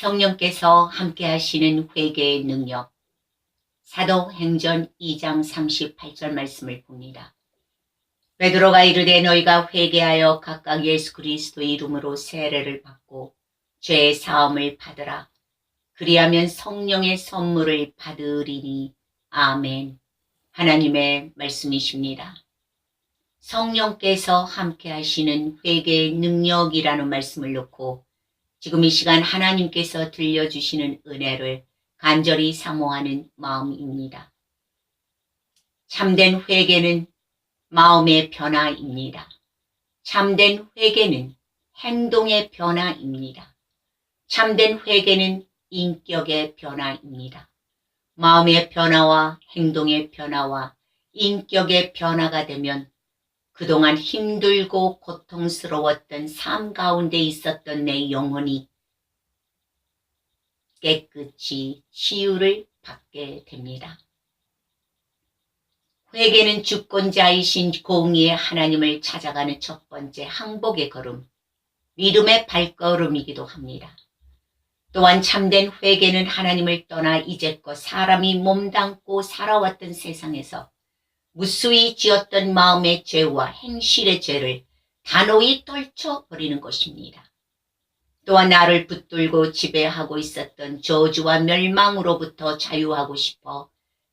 성령께서 함께 하시는 회개의 능력. 사도행전 2장 38절 말씀을 봅니다. 베드로가 이르되 너희가 회개하여 각각 예수 그리스도의 이름으로 세례를 받고 죄의 사함을 받으라. 그리하면 성령의 선물을 받으리니. 아멘. 하나님의 말씀이십니다. 성령께서 함께 하시는 회개의 능력이라는 말씀을 놓고 지금 이 시간 하나님께서 들려주시는 은혜를 간절히 사모하는 마음입니다. 참된 회개는 마음의 변화입니다. 참된 회개는 행동의 변화입니다. 참된 회개는 인격의 변화입니다. 마음의 변화와 행동의 변화와 인격의 변화가 되면 그동안 힘들고 고통스러웠던 삶 가운데 있었던 내 영혼이 깨끗이 치유를 받게 됩니다. 회개는 주권자이신 공의의 하나님을 찾아가는 첫 번째 항복의 걸음, 믿음의 발걸음이기도 합니다. 또한 참된 회개는 하나님을 떠나 이제껏 사람이 몸담고 살아왔던 세상에서 무수히 지었던 마음의 죄와 행실의 죄를 단호히 떨쳐버리는 것입니다. 또한 나를 붙들고 지배하고 있었던 저주와 멸망으로부터 자유하고 싶어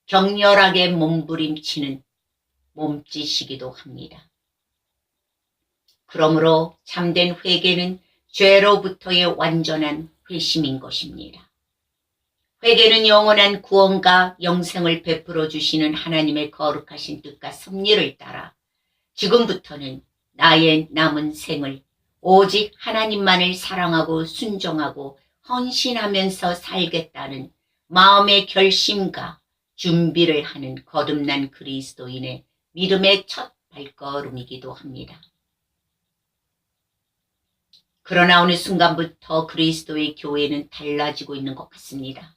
격렬하게 몸부림치는 몸짓이기도 합니다. 그러므로 참된 회개는 죄로부터의 완전한 회심인 것입니다. 회개는 영원한 구원과 영생을 베풀어 주시는 하나님의 거룩하신 뜻과 섭리를 따라 지금부터는 나의 남은 생을 오직 하나님만을 사랑하고 순종하고 헌신하면서 살겠다는 마음의 결심과 준비를 하는 거듭난 그리스도인의 믿음의 첫 발걸음이기도 합니다. 그러나 어느 순간부터 그리스도의 교회는 달라지고 있는 것 같습니다.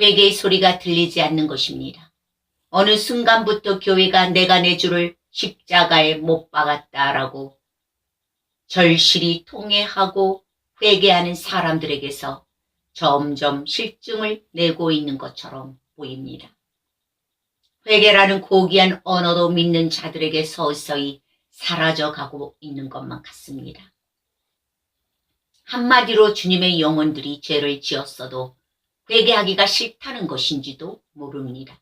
회개의 소리가 들리지 않는 것입니다. 어느 순간부터 교회가 내가 내 주를 십자가에 못 박았다라고 절실히 통회하고 회개하는 사람들에게서 점점 실증을 내고 있는 것처럼 보입니다. 회개라는 고귀한 언어도 믿는 자들에게 서서히 사라져가고 있는 것만 같습니다. 한마디로 주님의 영혼들이 죄를 지었어도 회개하기가 싫다는 것인지도 모릅니다.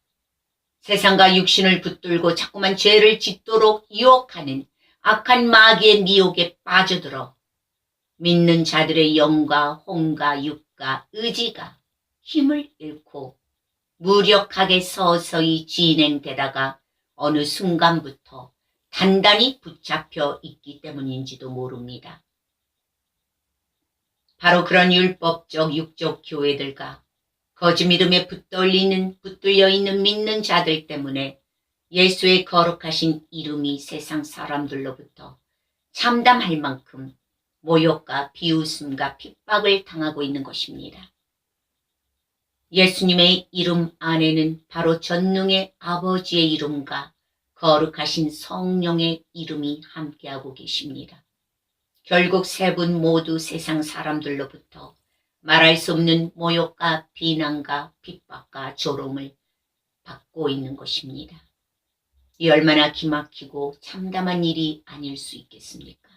세상과 육신을 붙들고 자꾸만 죄를 짓도록 유혹하는 악한 마귀의 미혹에 빠져들어 믿는 자들의 영과 혼과 육과 의지가 힘을 잃고 무력하게 서서히 진행되다가 어느 순간부터 단단히 붙잡혀 있기 때문인지도 모릅니다. 바로 그런 율법적 육적 교회들과 거짓 믿음에 붙들려 있는 믿는 자들 때문에 예수의 거룩하신 이름이 세상 사람들로부터 참담할 만큼 모욕과 비웃음과 핍박을 당하고 있는 것입니다. 예수님의 이름 안에는 바로 전능의 아버지의 이름과 거룩하신 성령의 이름이 함께하고 계십니다. 결국 세 분 모두 세상 사람들로부터 말할 수 없는 모욕과 비난과 핍박과 조롱을 받고 있는 것입니다. 이 얼마나 기막히고 참담한 일이 아닐 수 있겠습니까?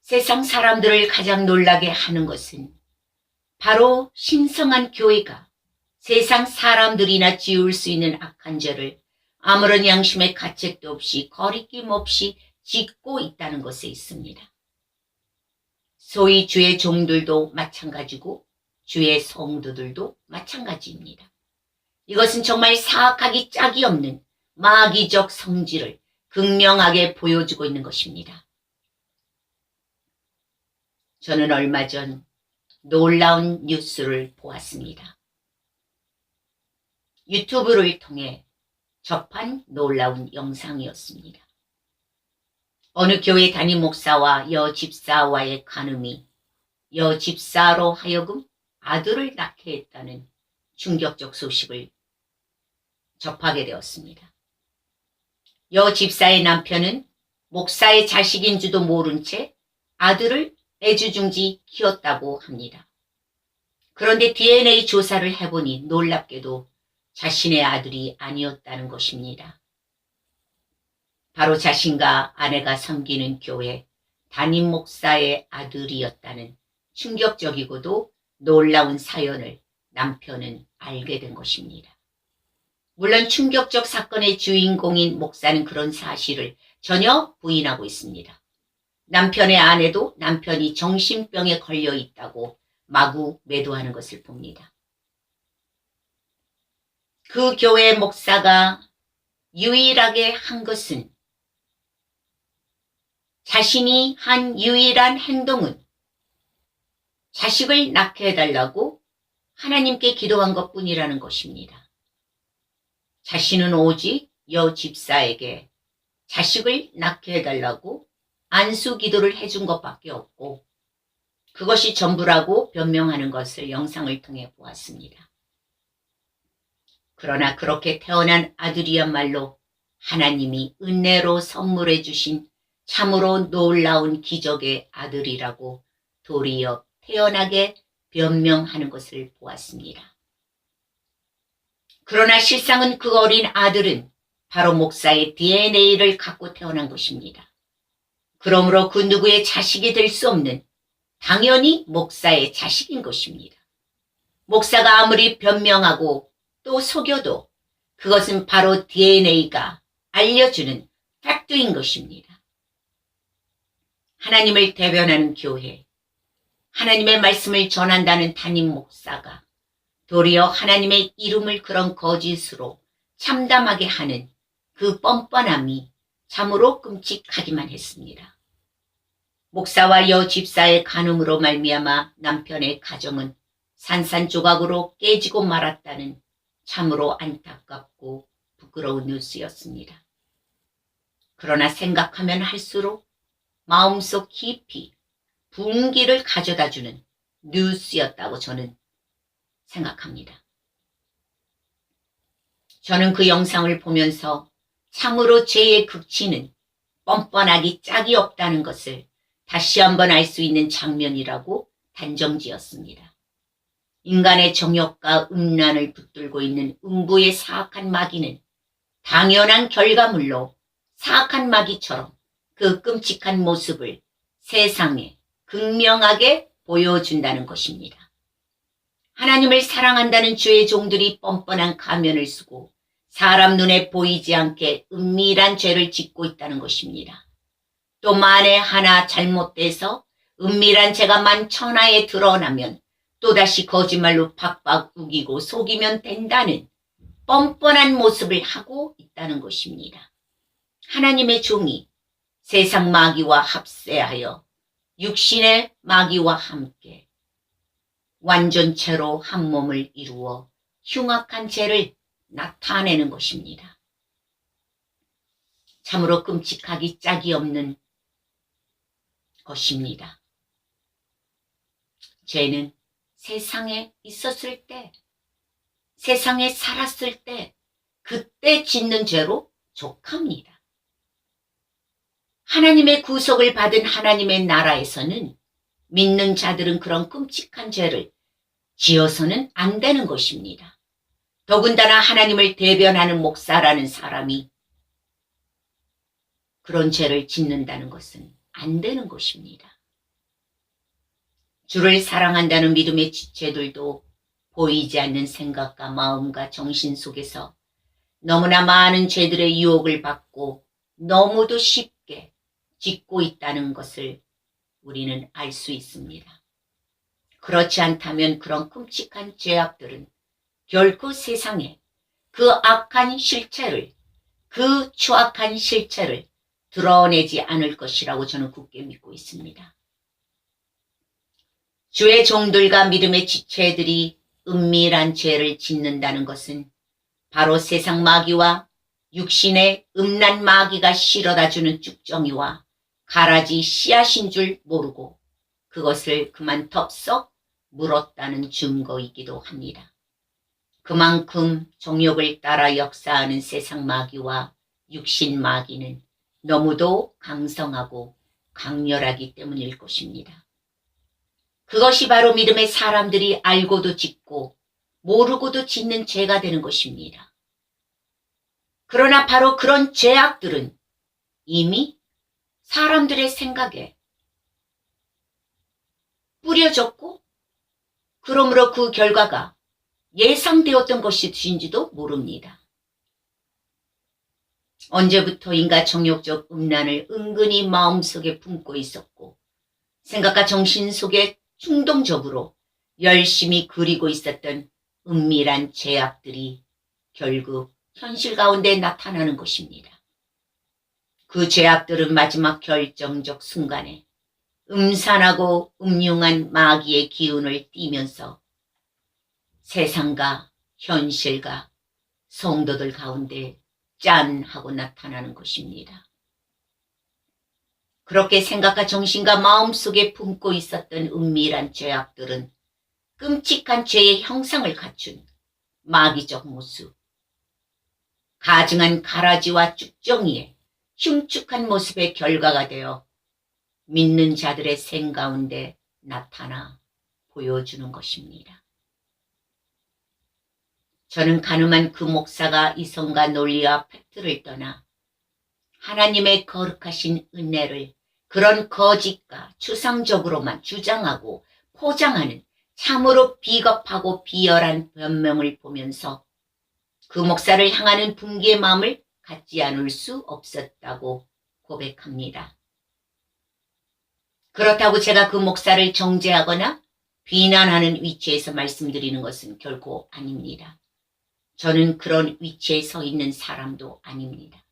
세상 사람들을 가장 놀라게 하는 것은 바로 신성한 교회가 세상 사람들이나 지울 수 있는 악한 죄를 아무런 양심의 가책도 없이 거리낌 없이 짓고 있다는 것에 있습니다. 소위 주의 종들도 마찬가지고 주의 성도들도 마찬가지입니다. 이것은 정말 사악하기 짝이 없는 마귀적 성질을 극명하게 보여주고 있는 것입니다. 저는 얼마 전 놀라운 뉴스를 보았습니다. 유튜브를 통해 접한 놀라운 영상이었습니다. 어느 교회 담임 목사와 여집사와의 간음이 여집사로 하여금 아들을 낳게 했다는 충격적 소식을 접하게 되었습니다. 여집사의 남편은 목사의 자식인 줄도 모른 채 아들을 애지중지 키웠다고 합니다. 그런데 DNA 조사를 해보니 놀랍게도 자신의 아들이 아니었다는 것입니다. 바로 자신과 아내가 섬기는 교회 담임 목사의 아들이었다는 충격적이고도 놀라운 사연을 남편은 알게 된 것입니다. 물론 충격적 사건의 주인공인 목사는 그런 사실을 전혀 부인하고 있습니다. 남편의 아내도 남편이 정신병에 걸려 있다고 마구 매도하는 것을 봅니다. 그 교회 목사가 유일하게 한 것은, 자신이 한 유일한 행동은 자식을 낳게 해달라고 하나님께 기도한 것뿐이라는 것입니다. 자신은 오직 여 집사에게 자식을 낳게 해달라고 안수 기도를 해준 것밖에 없고 그것이 전부라고 변명하는 것을 영상을 통해 보았습니다. 그러나 그렇게 태어난 아들이야말로 하나님이 은혜로 선물해 주신 참으로 놀라운 기적의 아들이라고 도리어 태연하게 변명하는 것을 보았습니다. 그러나 실상은 그 어린 아들은 바로 목사의 DNA를 갖고 태어난 것입니다. 그러므로 그 누구의 자식이 될 수 없는 당연히 목사의 자식인 것입니다. 목사가 아무리 변명하고 또 속여도 그것은 바로 DNA가 알려주는 팩트인 것입니다. 하나님을 대변하는 교회, 하나님의 말씀을 전한다는 담임 목사가 도리어 하나님의 이름을 그런 거짓으로 참담하게 하는 그 뻔뻔함이 참으로 끔찍하기만 했습니다. 목사와 여 집사의 간음으로 말미암아 남편의 가정은 산산조각으로 깨지고 말았다는 참으로 안타깝고 부끄러운 뉴스였습니다. 그러나 생각하면 할수록 마음속 깊이 분기를 가져다주는 뉴스였다고 저는 생각합니다. 저는 그 영상을 보면서 참으로 죄의 극치는 뻔뻔하기 짝이 없다는 것을 다시 한번 알 수 있는 장면이라고 단정지었습니다. 인간의 정욕과 음란을 붙들고 있는 음부의 사악한 마귀는 당연한 결과물로 사악한 마귀처럼 그 끔찍한 모습을 세상에 극명하게 보여준다는 것입니다. 하나님을 사랑한다는 주의 종들이 뻔뻔한 가면을 쓰고 사람 눈에 보이지 않게 은밀한 죄를 짓고 있다는 것입니다. 또 만에 하나 잘못돼서 은밀한 죄가 만천하에 드러나면 또다시 거짓말로 박박 우기고 속이면 된다는 뻔뻔한 모습을 하고 있다는 것입니다. 하나님의 종이 세상 마귀와 합세하여 육신의 마귀와 함께 완전체로 한 몸을 이루어 흉악한 죄를 나타내는 것입니다. 참으로 끔찍하기 짝이 없는 것입니다. 죄는 세상에 있었을 때, 세상에 살았을 때, 그때 짓는 죄로 족합니다. 하나님의 구속을 받은 하나님의 나라에서는 믿는 자들은 그런 끔찍한 죄를 지어서는 안 되는 것입니다. 더군다나 하나님을 대변하는 목사라는 사람이 그런 죄를 짓는다는 것은 안 되는 것입니다. 주를 사랑한다는 믿음의 지체들도 보이지 않는 생각과 마음과 정신 속에서 너무나 많은 죄들의 유혹을 받고 너무도 쉽게 짓고 있다는 것을 우리는 알 수 있습니다. 그렇지 않다면 그런 끔찍한 죄악들은 결코 세상에 그 악한 실체를, 그 추악한 실체를 드러내지 않을 것이라고 저는 굳게 믿고 있습니다. 주의 종들과 믿음의 지체들이 은밀한 죄를 짓는다는 것은 바로 세상 마귀와 육신의 음란 마귀가 실어다주는 쭉정이와 가라지 씨앗인 줄 모르고 그것을 그만 덥석 물었다는 증거이기도 합니다. 그만큼 정욕을 따라 역사하는 세상 마귀와 육신 마귀는 너무도 강성하고 강렬하기 때문일 것입니다. 그것이 바로 믿음의 사람들이 알고도 짓고 모르고도 짓는 죄가 되는 것입니다. 그러나 바로 그런 죄악들은 이미 사람들의 생각에 뿌려졌고, 그러므로 그 결과가 예상되었던 것인지도 모릅니다. 언제부터인가 정욕적 음란을 은근히 마음속에 품고 있었고, 생각과 정신 속에 충동적으로 열심히 그리고 있었던 은밀한 죄악들이 결국 현실 가운데 나타나는 것입니다. 그 죄악들은 마지막 결정적 순간에 음산하고 음흉한 마귀의 기운을 띠면서 세상과 현실과 성도들 가운데 짠 하고 나타나는 것입니다. 그렇게 생각과 정신과 마음속에 품고 있었던 은밀한 죄악들은 끔찍한 죄의 형상을 갖춘 마귀적 모습, 가증한 가라지와 쭉정이의 흉측한 모습의 결과가 되어 믿는 자들의 생 가운데 나타나 보여주는 것입니다. 저는 가늠한 그 목사가 이성과 논리와 팩트를 떠나 하나님의 거룩하신 은혜를 그런 거짓과 추상적으로만 주장하고 포장하는 참으로 비겁하고 비열한 변명을 보면서 그 목사를 향하는 분기의 마음을 갖지 않을 수 없었다고 고백합니다. 그렇다고 제가 그 목사를 정죄하거나 비난하는 위치에서 말씀드리는 것은 결코 아닙니다. 저는 그런 위치에 서 있는 사람도 아닙니다.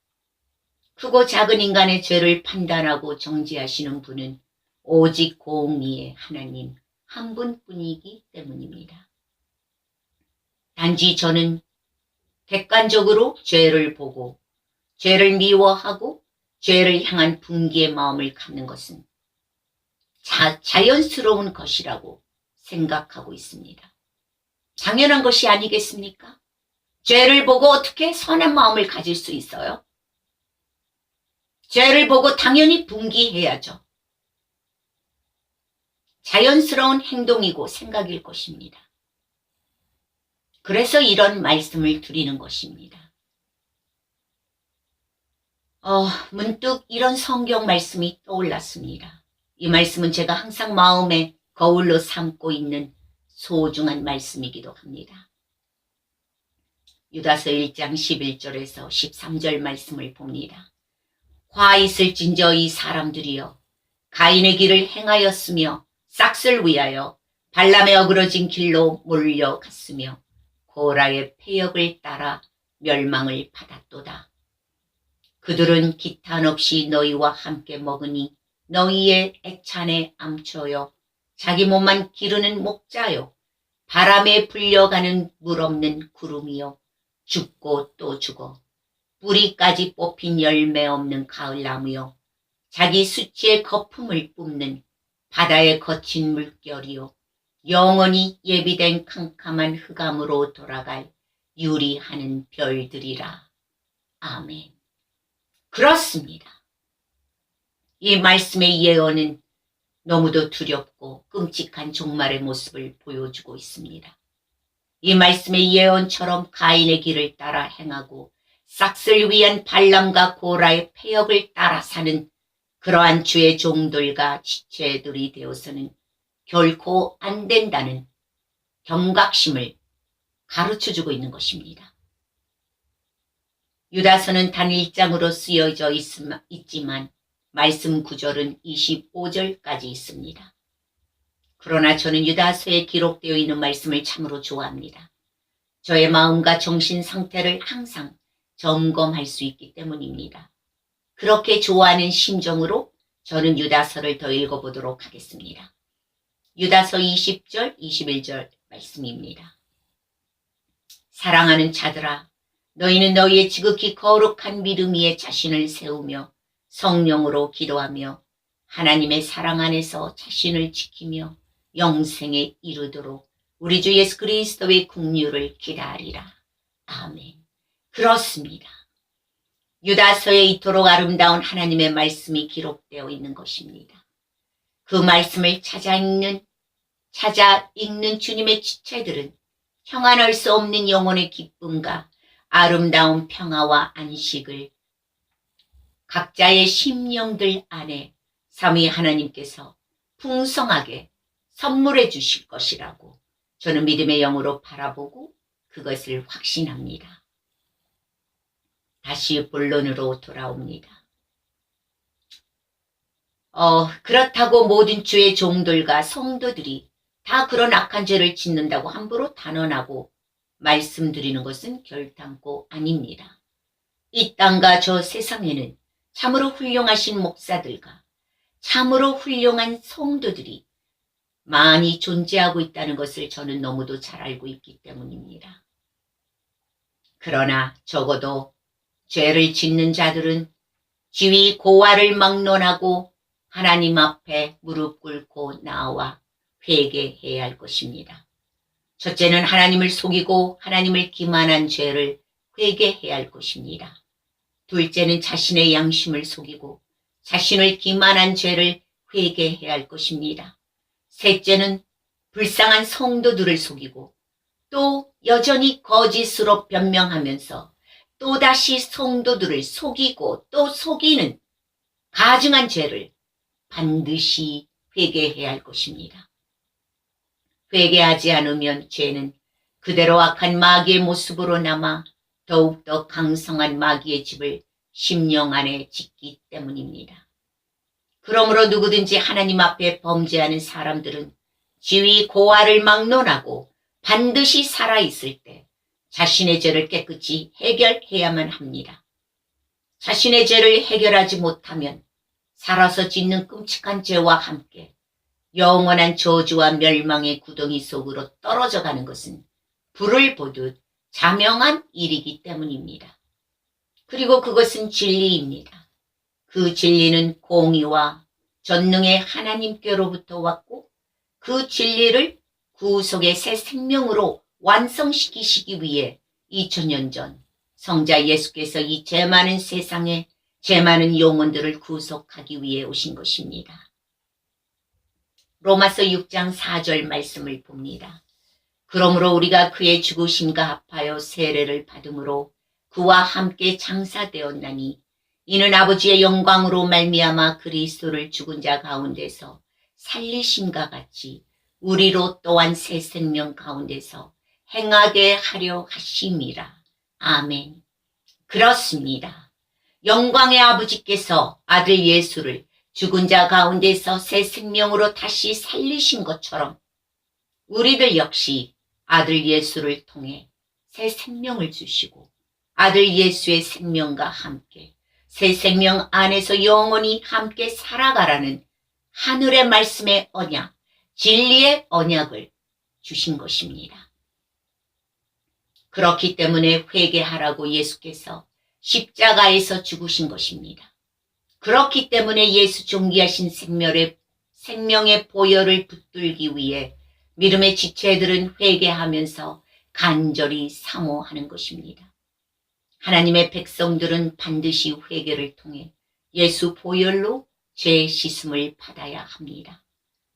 크고 작은 인간의 죄를 판단하고 정죄하시는 분은 오직 공의의 하나님 한 분뿐이기 때문입니다. 단지 저는 객관적으로 죄를 보고 죄를 미워하고 죄를 향한 분기의 마음을 갖는 것은 자연스러운 것이라고 생각하고 있습니다. 당연한 것이 아니겠습니까? 죄를 보고 어떻게 선한 마음을 가질 수 있어요? 죄를 보고 당연히 분기해야죠. 자연스러운 행동이고 생각일 것입니다. 그래서 이런 말씀을 드리는 것입니다. 문득 이런 성경 말씀이 떠올랐습니다. 이 말씀은 제가 항상 마음에 거울로 삼고 있는 소중한 말씀이기도 합니다. 유다서 1장 11절에서 13절 말씀을 봅니다. 화 있을진저 이 사람들이여 가인의 길을 행하였으며 싹을 위하여 발람의 어그러진 길로 몰려갔으며 고라의 패역을 따라 멸망을 받았도다. 그들은 기탄 없이 너희와 함께 먹으니 너희의 애찬에 암초여 자기 몸만 기르는 목자요 바람에 불려가는 물 없는 구름이요 죽고 또 죽어 뿌리까지 뽑힌 열매 없는 가을나무요 자기 수치의 거품을 뿜는 바다의 거친 물결이요 영원히 예비된 캄캄한 흑암으로 돌아갈 유리하는 별들이라. 아멘. 그렇습니다. 이 말씀의 예언은 너무도 두렵고 끔찍한 종말의 모습을 보여주고 있습니다. 이 말씀의 예언처럼 가인의 길을 따라 행하고 싹을 위한 발람과 고라의 패역을 따라 사는 그러한 주의 종들과 지체들이 되어서는 결코 안 된다는 경각심을 가르쳐주고 있는 것입니다. 유다서는 단 1장으로 쓰여져 있지만 말씀 구절은 25절까지 있습니다. 그러나 저는 유다서에 기록되어 있는 말씀을 참으로 좋아합니다. 저의 마음과 정신 상태를 항상 점검할 수 있기 때문입니다. 그렇게 좋아하는 심정으로 저는 유다서를 더 읽어보도록 하겠습니다. 유다서 20절, 21절 말씀입니다. 사랑하는 자들아, 너희는 너희의 지극히 거룩한 믿음 위에 자신을 세우며 성령으로 기도하며 하나님의 사랑 안에서 자신을 지키며 영생에 이르도록 우리 주 예수 그리스도의 긍휼을 기다리라. 아멘. 그렇습니다. 유다서에 이토록 아름다운 하나님의 말씀이 기록되어 있는 것입니다. 그 말씀을 찾아 읽는 찾아 읽는 주님의 지체들은 형언할 수 없는 영혼의 기쁨과 아름다운 평화와 안식을 각자의 심령들 안에 삼위 하나님께서 풍성하게 선물해 주실 것이라고 저는 믿음의 영으로 바라보고 그것을 확신합니다. 다시 본론으로 돌아옵니다. 그렇다고 모든 주의 종들과 성도들이 다 그런 악한 죄를 짓는다고 함부로 단언하고 말씀드리는 것은 결단코 아닙니다. 이 땅과 저 세상에는 참으로 훌륭하신 목사들과 참으로 훌륭한 성도들이 많이 존재하고 있다는 것을 저는 너무도 잘 알고 있기 때문입니다. 그러나 적어도 죄를 짓는 자들은 지위 고하를 막론하고 하나님 앞에 무릎 꿇고 나와 회개해야 할 것입니다. 첫째는 하나님을 속이고 하나님을 기만한 죄를 회개해야 할 것입니다. 둘째는 자신의 양심을 속이고 자신을 기만한 죄를 회개해야 할 것입니다. 셋째는 불쌍한 성도들을 속이고 또 여전히 거짓으로 변명하면서 또다시 성도들을 속이고 또 속이는 가증한 죄를 반드시 회개해야 할 것입니다. 회개하지 않으면 죄는 그대로 악한 마귀의 모습으로 남아 더욱더 강성한 마귀의 집을 심령 안에 짓기 때문입니다. 그러므로 누구든지 하나님 앞에 범죄하는 사람들은 지위 고하를 막론하고 반드시 살아있을 때 자신의 죄를 깨끗이 해결해야만 합니다. 자신의 죄를 해결하지 못하면 살아서 짓는 끔찍한 죄와 함께 영원한 저주와 멸망의 구덩이 속으로 떨어져 가는 것은 불을 보듯 자명한 일이기 때문입니다. 그리고 그것은 진리입니다. 그 진리는 공의와 전능의 하나님께로부터 왔고 그 진리를 구속의 새 생명으로 완성시키시기 위해 2000년 전 성자 예수께서 이 죄 많은 세상에 죄 많은 영혼들을 구속하기 위해 오신 것입니다. 로마서 6장 4절 말씀을 봅니다. 그러므로 우리가 그의 죽으심과 합하여 세례를 받음으로 그와 함께 장사되었나니 이는 아버지의 영광으로 말미암아 그리스도를 죽은 자 가운데서 살리심과 같이 우리로 또한 새 생명 가운데서 행하게 하려 하심이라. 아멘. 그렇습니다. 영광의 아버지께서 아들 예수를 죽은 자 가운데서 새 생명으로 다시 살리신 것처럼 우리들 역시 아들 예수를 통해 새 생명을 주시고 아들 예수의 생명과 함께 새 생명 안에서 영원히 함께 살아가라는 하늘의 말씀의 언약, 진리의 언약을 주신 것입니다. 그렇기 때문에 회개하라고 예수께서 십자가에서 죽으신 것입니다. 그렇기 때문에 예수 존귀하신 생명의 보혈을 붙들기 위해 믿음의 지체들은 회개하면서 간절히 사모하는 것입니다. 하나님의 백성들은 반드시 회개를 통해 예수 보혈로 죄 씻음을 받아야 합니다.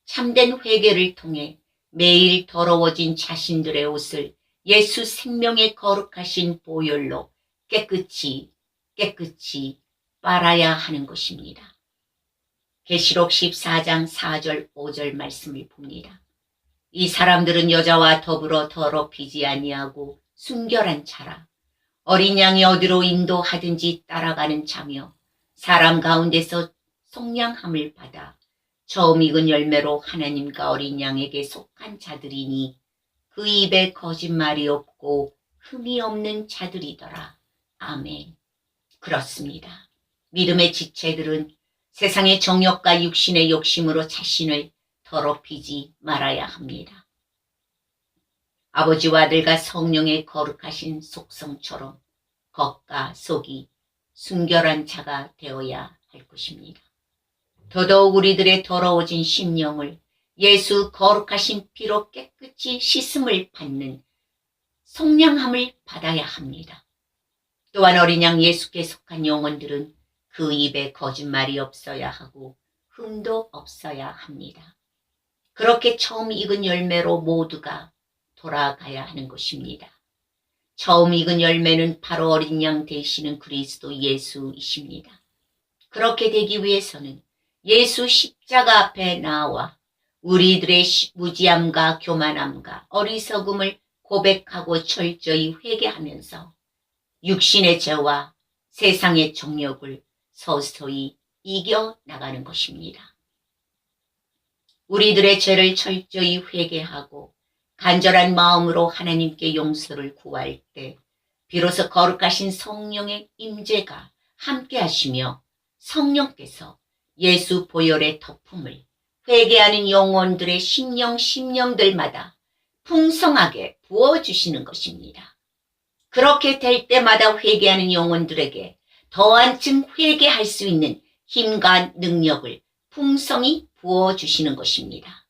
참된 회개를 통해 매일 더러워진 자신들의 옷을 예수 생명의 거룩하신 보혈로 깨끗이 빨아야 하는 것입니다. 계시록 14장 4절 5절 말씀을 봅니다. 이 사람들은 여자와 더불어 더럽히지 아니하고 순결한 자라. 어린 양이 어디로 인도하든지 따라가는 자며 사람 가운데서 속량함을 받아 처음 익은 열매로 하나님과 어린 양에게 속한 자들이니 그 입에 거짓말이 없고 흠이 없는 자들이더라. 아멘. 그렇습니다. 믿음의 지체들은 세상의 정욕과 육신의 욕심으로 자신을 더럽히지 말아야 합니다. 아버지와 아들과 성령의 거룩하신 속성처럼 겉과 속이 순결한 자가 되어야 할 것입니다. 더더욱 우리들의 더러워진 심령을 예수 거룩하신 피로 깨끗이 씻음을 받는 속량함을 받아야 합니다. 또한 어린 양 예수께 속한 영혼들은 그 입에 거짓말이 없어야 하고 흠도 없어야 합니다. 그렇게 처음 익은 열매로 모두가 돌아가야 하는 것입니다. 처음 익은 열매는 바로 어린 양 되시는 그리스도 예수이십니다. 그렇게 되기 위해서는 예수 십자가 앞에 나와 우리들의 무지함과 교만함과 어리석음을 고백하고 철저히 회개하면서 육신의 죄와 세상의 정욕을 서서히 이겨나가는 것입니다. 우리들의 죄를 철저히 회개하고 간절한 마음으로 하나님께 용서를 구할 때 비로소 거룩하신 성령의 임재가 함께 하시며 성령께서 예수 보혈의 덮음을 회개하는 영혼들의 심령들마다 풍성하게 부어주시는 것입니다. 그렇게 될 때마다 회개하는 영혼들에게 더 한층 회개할 수 있는 힘과 능력을 풍성히 부어주시는 것입니다.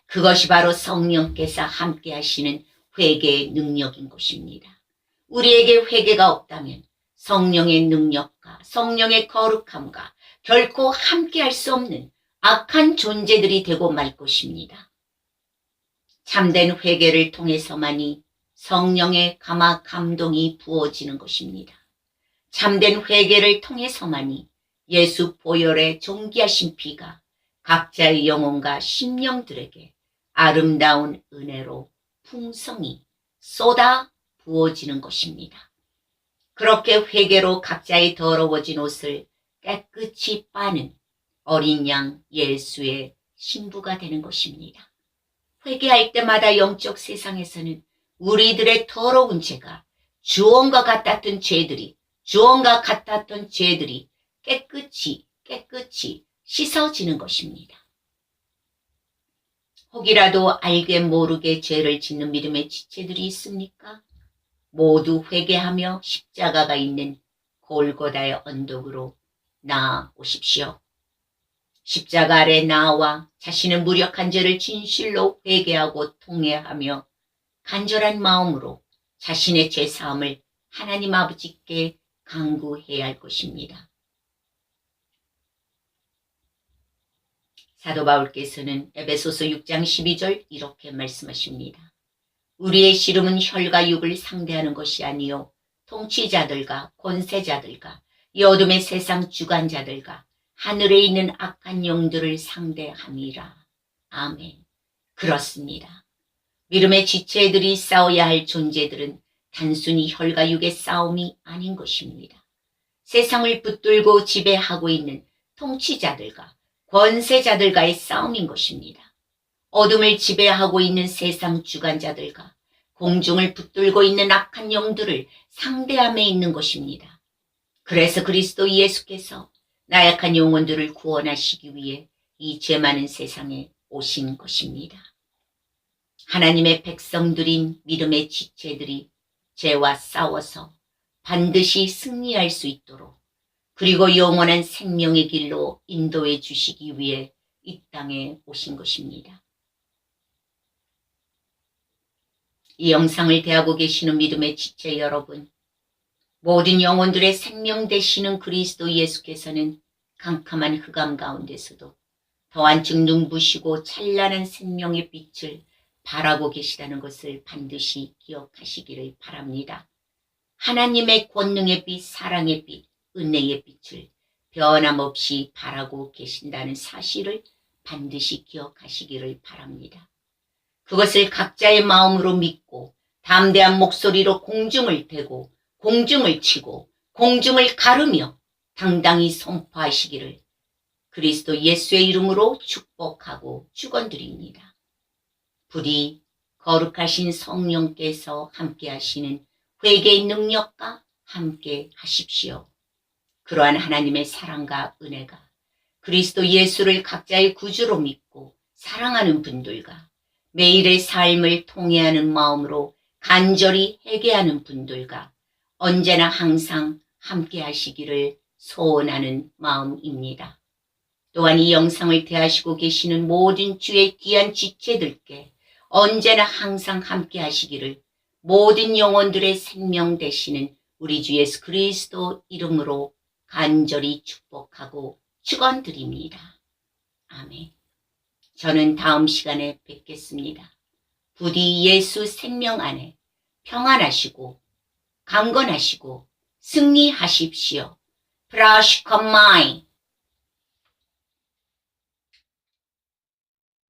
그것이 바로 성령께서 함께 하시는 회개의 능력인 것입니다. 우리에게 회개가 없다면 성령의 능력과 성령의 거룩함과 결코 함께 할 수 없는 악한 존재들이 되고 말 것입니다. 참된 회개를 통해서만이 성령의 감동이 부어지는 것입니다. 참된 회개를 통해서만이 예수 보혈의 존귀하신 피가 각자의 영혼과 심령들에게 아름다운 은혜로 풍성히 쏟아 부어지는 것입니다. 그렇게 회개로 각자의 더러워진 옷을 깨끗이 빠는 어린 양 예수의 신부가 되는 것입니다. 회개할 때마다 영적 세상에서는 우리들의 더러운 죄가 주원과 같았던 죄들이 깨끗이 씻어지는 것입니다. 혹이라도 알게 모르게 죄를 짓는 믿음의 지체들이 있습니까? 모두 회개하며 십자가가 있는 골고다의 언덕으로 나아오십시오. 십자가 아래 나와 자신의 무력한 죄를 진실로 회개하고 통회하며 간절한 마음으로 자신의 죄사함을 하나님 아버지께 간구해야 할 것입니다. 사도 바울께서는 에베소서 6장 12절 이렇게 말씀하십니다. 우리의 씨름은 혈과 육을 상대하는 것이 아니요 통치자들과 권세자들과 이 어둠의 세상 주관자들과 하늘에 있는 악한 영들을 상대함이라. 아멘. 그렇습니다. 믿음의 지체들이 싸워야 할 존재들은 단순히 혈과 육의 싸움이 아닌 것입니다. 세상을 붙들고 지배하고 있는 통치자들과 권세자들과의 싸움인 것입니다. 어둠을 지배하고 있는 세상 주관자들과 공중을 붙들고 있는 악한 영들을 상대함에 있는 것입니다. 그래서 그리스도 예수께서 나약한 영혼들을 구원하시기 위해 이 죄 많은 세상에 오신 것입니다. 하나님의 백성들인 믿음의 지체들이 죄와 싸워서 반드시 승리할 수 있도록 그리고 영원한 생명의 길로 인도해 주시기 위해 이 땅에 오신 것입니다. 이 영상을 대하고 계시는 믿음의 지체 여러분, 모든 영혼들의 생명 되시는 그리스도 예수께서는 캄캄한 흑암 가운데서도 더한층 눈부시고 찬란한 생명의 빛을 바라고 계시다는 것을 반드시 기억하시기를 바랍니다. 하나님의 권능의 빛, 사랑의 빛, 은혜의 빛을 변함없이 바라고 계신다는 사실을 반드시 기억하시기를 바랍니다. 그것을 각자의 마음으로 믿고 담대한 목소리로 공중을 대고 공중을 치고 공중을 가르며 당당히 선포하시기를 그리스도 예수의 이름으로 축복하고 축원드립니다. 부디 거룩하신 성령께서 함께 하시는 회개의 능력과 함께 하십시오. 그러한 하나님의 사랑과 은혜가 그리스도 예수를 각자의 구주로 믿고 사랑하는 분들과 매일의 삶을 통회하는 마음으로 간절히 회개하는 분들과 언제나 항상 함께 하시기를 소원하는 마음입니다. 또한 이 영상을 대하시고 계시는 모든 주의 귀한 지체들께 언제나 항상 함께 하시기를 모든 영혼들의 생명 되시는 우리 주 예수 그리스도 이름으로 간절히 축복하고 축원드립니다. 아멘. 저는 다음 시간에 뵙겠습니다. 부디 예수 생명 안에 평안하시고 강건하시고 승리하십시오. 프라시컴마이